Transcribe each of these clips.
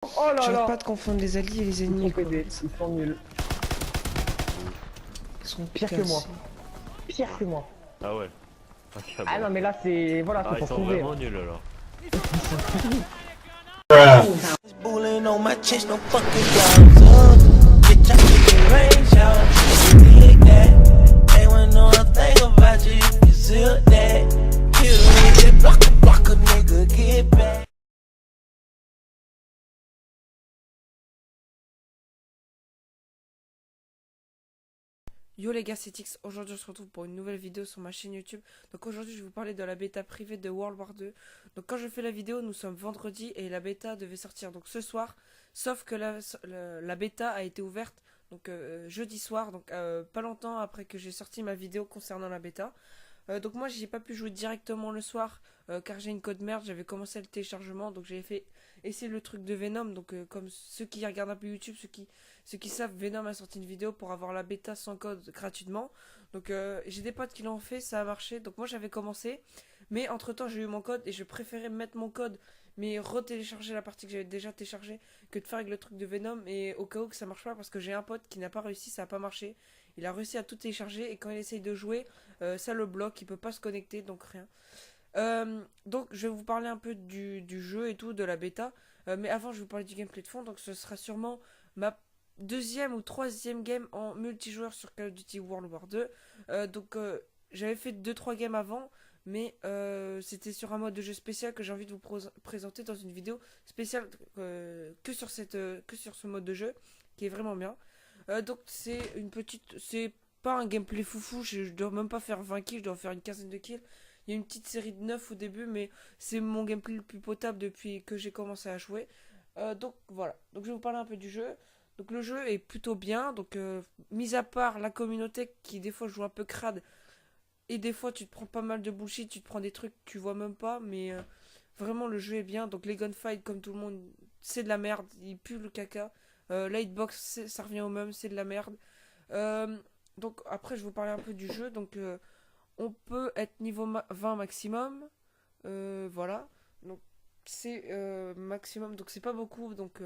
Oh là J'arrête là. pas de confondre les alliés et les ennemis. Ils sont pédés, ils sont nuls. Ils sont Pire que moi. cassés. Pire que moi. Ah ouais. Ah, Ah non mais là c'est... Voilà, ah, c'est ils pour sont trouver. vraiment nuls alors. Bullying on my chest, no fucking drugs. Bitch, I keep it range out. You dig that? Ain't want know a thing about you. You can zip that. Kill with it, block a nigga, get back. Yo les gars, c'est Tix. Aujourd'hui on se retrouve pour une nouvelle vidéo sur ma chaîne YouTube. Donc aujourd'hui je vais vous parler de la bêta privée de World War 2. Donc quand je fais la vidéo, nous sommes vendredi et la bêta devait sortir donc ce soir. Sauf que la bêta a été ouverte donc jeudi soir, donc pas longtemps après que j'ai sorti ma vidéo concernant la bêta. Donc moi j'ai pas pu jouer directement le soir car j'ai une code merde, j'avais commencé le téléchargement, donc j'avais fait essayer le truc de Venom. Donc comme ceux qui regardent un peu YouTube, ceux qui savent, Venom a sorti une vidéo pour avoir la bêta sans code gratuitement. Donc j'ai des potes qui l'ont fait, ça a marché. Donc moi j'avais commencé, mais entre temps j'ai eu mon code et je préférais mettre mon code mais retélécharger la partie que j'avais déjà téléchargée que de faire avec le truc de Venom, et au cas où que ça marche pas, parce que j'ai un pote qui n'a pas réussi, ça a pas marché. Il a réussi à tout télécharger et quand il essaye de jouer, ça le bloque, il peut pas se connecter, donc rien. Donc je vais vous parler un peu du jeu et tout, de la bêta. Mais avant je vais vous parler du gameplay de fond. Donc ce sera sûrement ma deuxième ou troisième game en multijoueur sur Call of Duty World War 2. J'avais fait 2-3 games avant, mais c'était sur un mode de jeu spécial que j'ai envie de vous présenter dans une vidéo spéciale que sur ce mode de jeu qui est vraiment bien. Donc c'est pas un gameplay foufou, je dois même pas faire 20 kills, je dois faire une quinzaine de kills. Il y a une petite série de 9 au début, mais c'est mon gameplay le plus potable depuis que j'ai commencé à jouer. Donc voilà, donc je vais vous parler un peu du jeu. Donc le jeu est plutôt bien, donc mis à part la communauté qui des fois joue un peu crade, et des fois tu te prends pas mal de bullshit, tu te prends des trucs que tu vois même pas, mais vraiment le jeu est bien. Donc les gunfights, comme tout le monde, c'est de la merde, il pue le caca. La hitbox, ça revient au même, c'est de la merde. Donc après je vais vous parler un peu du jeu. Donc on peut être niveau 20 maximum, voilà. Donc c'est maximum, donc c'est pas beaucoup. Donc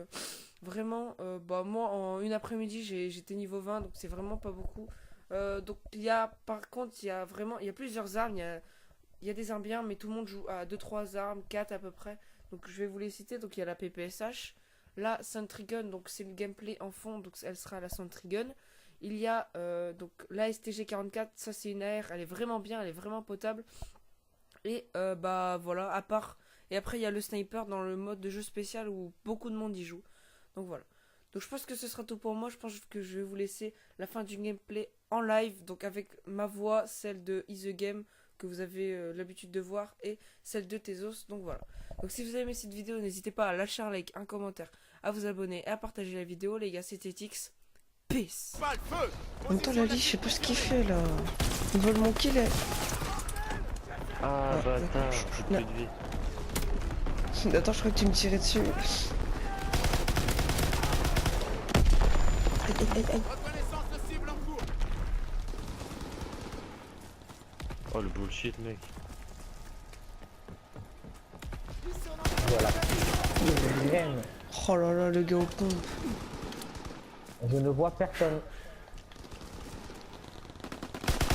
vraiment, bah moi en une après-midi j'étais niveau 20, donc c'est vraiment pas beaucoup. Donc il y a, par contre, il y a plusieurs armes. Il y a des armes bien, mais tout le monde joue à 2-3 armes, 4 à peu près. Donc je vais vous les citer. Donc il y a la PPSH, la Sentry Gun, donc c'est le gameplay en fond, donc elle sera la Sentry Gun. Il y a donc la STG-44, ça c'est une AR, elle est vraiment bien, elle est vraiment potable. Et bah voilà, à part. Et après il y a le sniper dans le mode de jeu spécial où beaucoup de monde y joue. Donc voilà. Donc je pense que ce sera tout pour moi. Je pense que je vais vous laisser la fin du gameplay en live, donc avec ma voix, celle de ITheGame que vous avez l'habitude de voir, et celle de Tezos. Donc voilà. Donc si vous avez aimé cette vidéo, n'hésitez pas à lâcher un like, un commentaire, à vous abonner et à partager la vidéo. Les gars, c'était Tix. Peace. En même temps, Lali, je sais pas ce qu'il fait là. Il vole mon kill. Ah, bâtard, j'ai plus de vie. Attends, je crois que tu me tirais dessus. Aïe, aïe, aïe, aïe. Oh le bullshit mec. Voilà. Je l'aime. Oh là là, le gars au pompe. Je ne vois personne.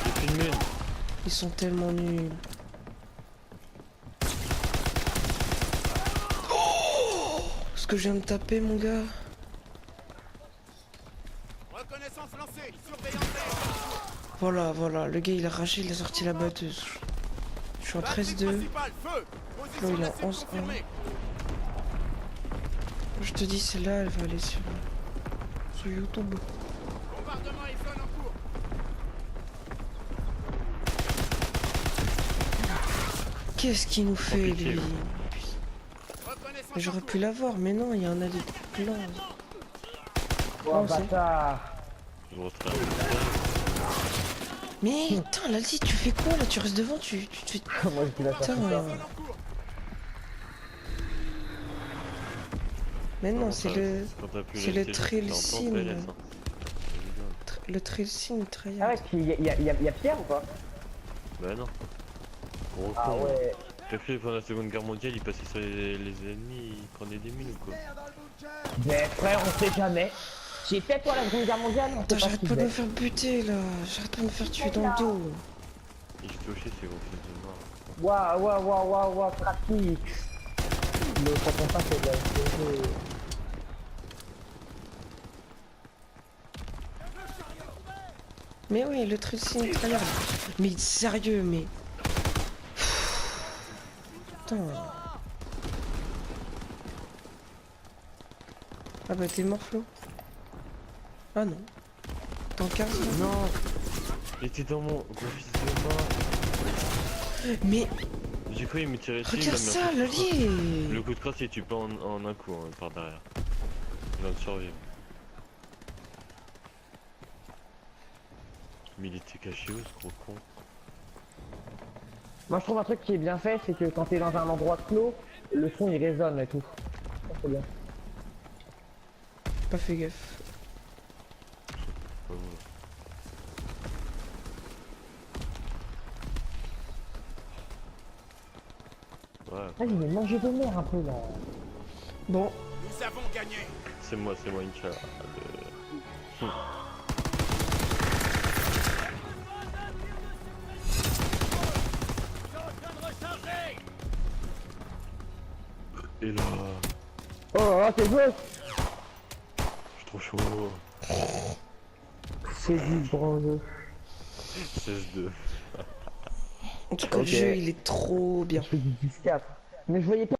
J'ai plus de mine. Ils sont tellement nuls. Oh, ce que je viens de taper, mon gars. Reconnaissance lancée, surveillance. Voilà, voilà, le gars il a ragé, il a sorti la batteuse. Je suis en 13-2. Là il est en 11-1. Je te dis, celle-là, elle va aller sur YouTube. Bombardement et zone en cours. Qu'est-ce qu'il nous fait, pitié, lui? ouais. Reconnaissance Mais j'aurais en pu cours. l'avoir, mais non, il y a un allié de plan. Oh Non, c'est- bâtard. Je refais Mais putain, Lalzi, tu fais quoi là? Tu restes devant, tu te fais. Moi je dis la Putain. Zone en cours. Mais non, c'est le. c'est le trail trail sim, là. Le trail sim, trail. Ah ouais, il y a Pierre ou pas? Bah non. Gros Ah con. ouais. T'as fait pendant la seconde guerre mondiale, il passait sur les ennemis, il prenait des mines ou quoi? Mais frère, on sait jamais. J'ai peut-être toi la Seconde Guerre mondiale, on sait Attends, pas j'arrête ce pas de qu'il me faire buter là. J'arrête pas de me faire tuer dans le dos. Il se touchait, c'est vos fils de mort. Waouh, pratique. Le ça compte pas, c'est de la SDG. Mais oui, le truc c'est une tryhard. Mais sérieux, mais. Putain. Ah bah t'es mort, Flo? Ah non. T'en 15 là? Non. Il était dans mon gros fils de mort. Mais J'ai cru il me tirait dessus. regarde il m'a mis ça, un coup de crosse. Le l'allié! coup de crosse il tue pas en un coup hein, par derrière. Il va me survivre. Mais il était caché où ce gros con? Moi je trouve un truc qui est bien fait, c'est que quand t'es dans un endroit clos, le son il résonne et tout. Ça, c'est bien. Pas fait gaffe. Pas bon. Ouais, Vas-y, mais mangez vos mères un peu là. Bon, Nous avons gagné. c'est moi Incha. Et là, Oh, c'est beau. je suis trop chaud. C'est du bronze. 16-2. en tout cas, Ok. le jeu il est trop bien. Je fais du 10-4. Mais je voyais pas.